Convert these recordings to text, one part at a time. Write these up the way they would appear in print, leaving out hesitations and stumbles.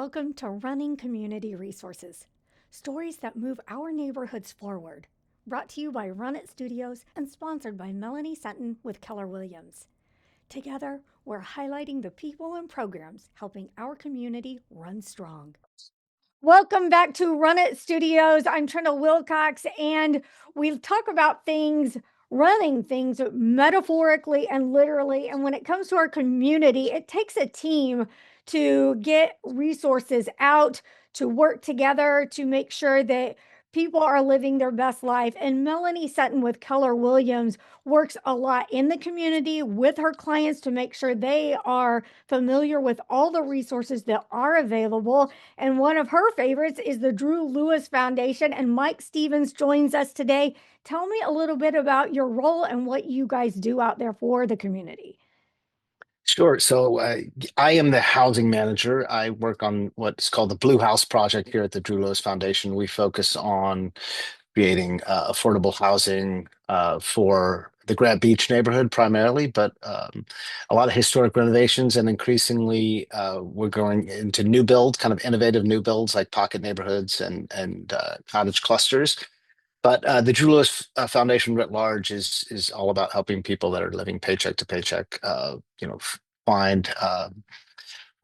Welcome to Running Community Resources, stories that move our neighborhoods forward. Brought to you by Run It Studios and sponsored by Melanie Sutton with Keller Williams. Together, we're highlighting the people and programs helping our community run strong. Welcome back to Run It Studios. I'm Trina Wilcox, and we talk about running things metaphorically and literally. And when it comes to our community, it takes a team to get resources out, to work together, to make sure that people are living their best life. And Melanie Sutton with Keller Williams works a lot in the community with her clients to make sure they are familiar with all the resources that are available. And one of her favorites is the Drew Lewis Foundation. And Mike Stevens joins us today. Tell me a little bit about your role and what you guys do out there for the community. Sure. I am the housing manager. I work on what's called the Blue House Project here at the Drew Lewis Foundation. We focus on creating affordable housing for the Grant Beach neighborhood primarily, but a lot of historic renovations, and increasingly we're going into new build, kind of innovative new builds like pocket neighborhoods and cottage clusters. But the Drew Lewis Foundation writ large is all about helping people that are living paycheck to paycheck, find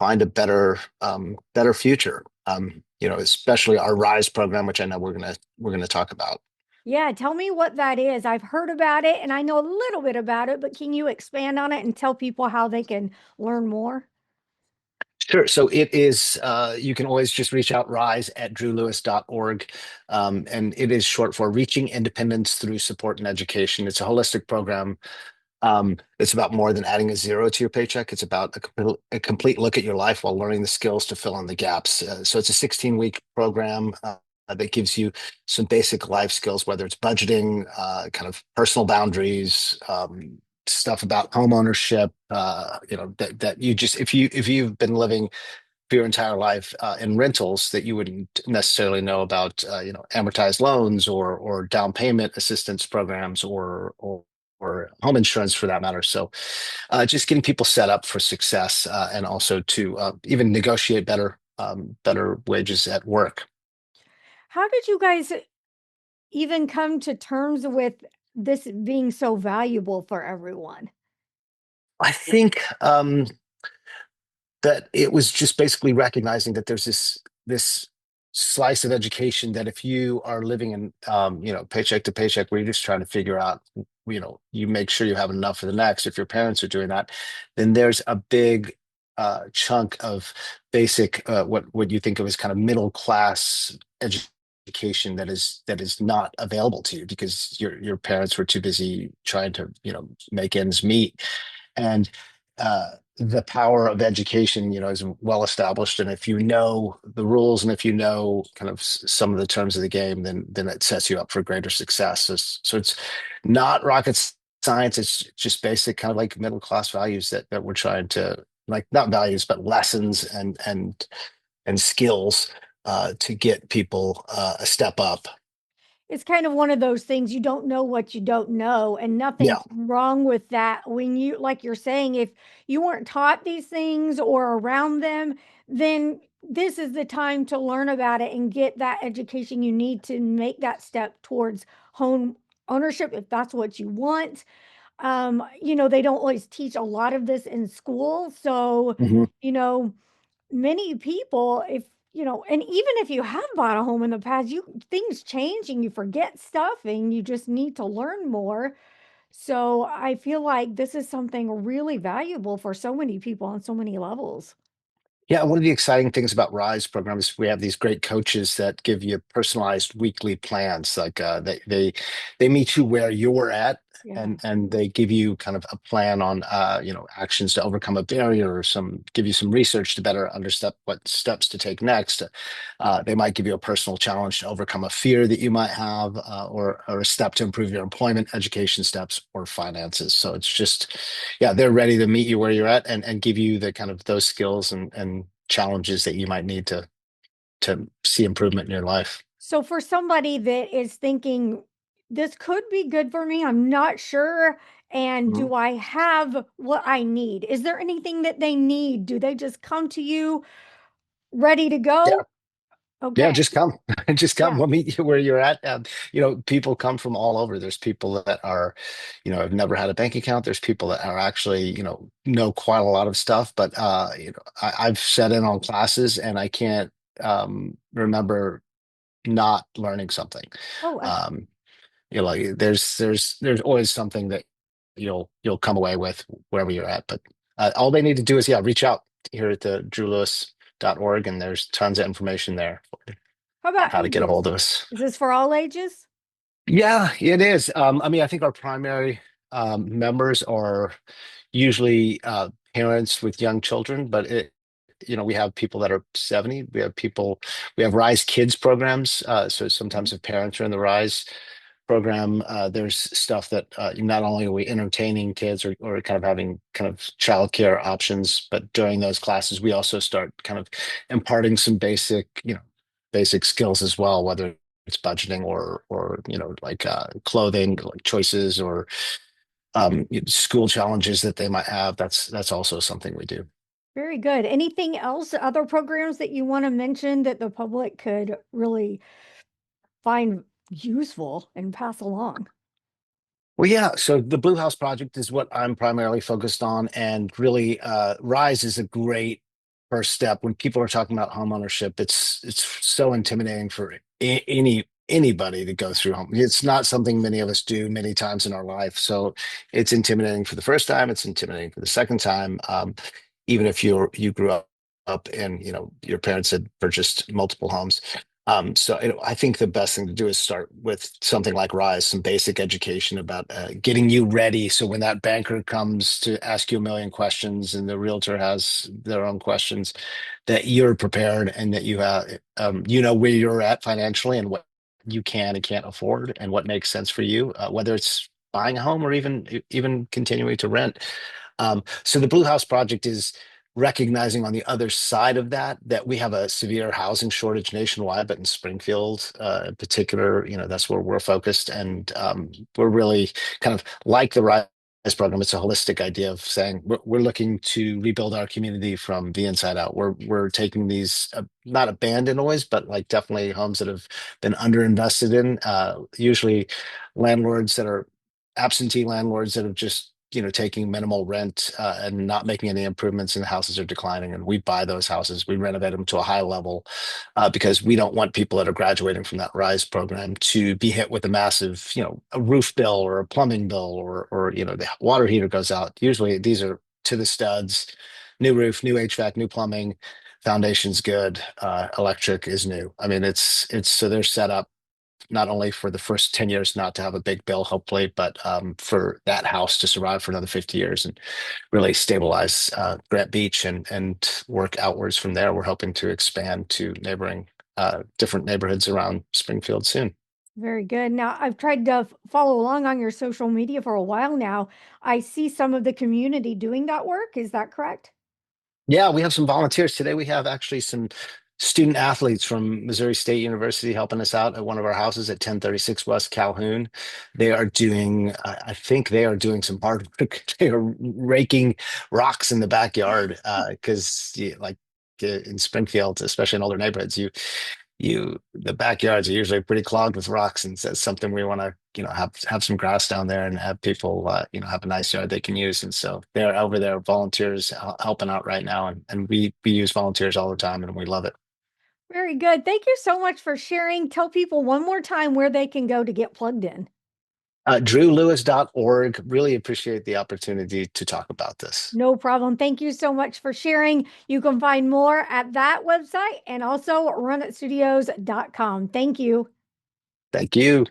find a better future. Especially our Rise program, which I know we're gonna talk about. Yeah, tell me what that is. I've heard about it and I know a little bit about it, but can you expand on it and tell people how they can learn more? Sure. So it is, you can always just reach out, rise@drewlewis.org. And it is short for Reaching Independence Through Support and Education. It's a holistic program. It's about more than adding a zero to your paycheck. It's about a complete look at your life while learning the skills to fill in the gaps. So it's a 16-week program that gives you some basic life skills, whether it's budgeting, kind of personal boundaries, stuff about home ownership. That you just if you've been living for your entire life in rentals that you wouldn't necessarily know about, amortized loans or down payment assistance programs or home insurance for that matter. So just getting people set up for success and also to even negotiate better wages at work. How did you guys even come to terms with this being so valuable for everyone? I think that it was just basically recognizing that there's this slice of education that if you are living in paycheck to paycheck where you're just trying to figure out, you make sure you have enough for the next. If your parents are doing that, then there's a big chunk of basic what you think of as kind of middle class education that is not available to you because your parents were too busy trying to make ends meet. And the power of education, is well established. And if you know the rules and if you know kind of some of the terms of the game, then it sets you up for greater success. So it's not rocket science. It's just basic kind of like middle class values that we're trying to, like, not values, but lessons and skills to get people a step up. It's kind of one of those things you don't know what you don't know, and nothing's Yeah. wrong with that. When you, like you're saying, if you weren't taught these things or around them, then this is the time to learn about it and get that education you need to make that step towards home ownership if that's what you want. They don't always teach a lot of this in school. So, Mhm. you know, many people, if and even if you have bought a home in the past, you things change and you forget stuff and you just need to learn more. So I feel like this is something really valuable for so many people on so many levels. Yeah, one of the exciting things about Rise programs, we have these great coaches that give you personalized weekly plans. Like they meet you where you're at, Yeah. and they give you kind of a plan on actions to overcome a barrier, or some give you some research to better understand what steps to take next. They might give you a personal challenge to overcome a fear that you might have, or a step to improve your employment, education steps, or finances. So it's just, yeah, they're ready to meet you where you're at and give you the kind of those skills and challenges that you might need to see improvement in your life. So for somebody that is thinking this could be good for me, I'm not sure. And Mhm. do I have what I need? Is there anything that they need? Do they just come to you Ready to Yeah. go? Yeah, Okay. just come. Just come. Yeah. We'll meet you where you're at. People come from all over. There's people that are, have never had a bank account. There's people that are actually, know quite a lot of stuff. But I've sat in on classes and I can't remember not learning something. Oh, Um, like there's always something that you'll come away with wherever you're at. But all they need to do is reach out here at the drewlewis.org, and there's tons of information there how about how to get a ages? hold of us. Is this for all ages? Yeah, it is. I mean, I think our primary members are usually parents with young children, but we have people that are 70. We have Rise Kids programs. So sometimes if parents are in the Rise program, there's stuff that not only are we entertaining kids or kind of having kind of childcare options, but during those classes, we also start kind of imparting some basic skills as well, whether it's budgeting or like clothing like choices or school challenges that they might have. That's also something we do. Very good. Anything else, other programs that you want to mention that the public could really find useful and pass along? Well, yeah. So the Blue House Project is what I'm primarily focused on, and really, Rise is a great first step. When people are talking about home ownership, it's so intimidating for anybody to go through home. It's not something many of us do many times in our life, so it's intimidating for the first time. It's intimidating for the second time. Even if you grew up and your parents had purchased multiple homes. So I think the best thing to do is start with something like Rise, some basic education about getting you ready. So when that banker comes to ask you a million questions and the realtor has their own questions, that you're prepared and that you know where you're at financially and what you can and can't afford and what makes sense for you, whether it's buying a home or even continuing to rent. So the Blue House Project is recognizing on the other side of that we have a severe housing shortage nationwide, but in Springfield in particular, that's where we're focused, and we're really kind of like the Rise program. It's a holistic idea of saying we're looking to rebuild our community from the inside out. We're taking these not abandoned always, but like definitely homes that have been underinvested in, usually landlords that are absentee landlords that have just taking minimal rent and not making any improvements, and the houses are declining, and we buy those houses, we renovate them to a high level because we don't want people that are graduating from that Rise program to be hit with a massive a roof bill or a plumbing bill or the water heater goes out. Usually these are to the studs, new roof, new HVAC, new plumbing, foundation's good, electric is new. I mean, it's so they're set up not only for the first 10 years not to have a big bill, hopefully, but for that house to survive for another 50 years and really stabilize Grant Beach and work outwards from there. We're hoping to expand to neighboring different neighborhoods around Springfield soon. Very good. Now, I've tried to follow along on your social media for a while now. I see some of the community doing that work. Is that correct? Yeah, we have some volunteers today. We have actually some student athletes from Missouri State University helping us out at one of our houses at 1036 West Calhoun. They are doing, I think they are doing some hard work. They are raking rocks in the backyard because, in Springfield, especially in older neighborhoods, the backyards are usually pretty clogged with rocks, and so it's something we want to have some grass down there and have people have a nice yard they can use. And so they're over there, volunteers helping out right now, and we use volunteers all the time and we love it. Very good. Thank you so much for sharing. Tell people one more time where they can go to get plugged in. DrewLewis.org. Really appreciate the opportunity to talk about this. No problem. Thank you so much for sharing. You can find more at that website and also runitstudios.com. Thank you. Thank you.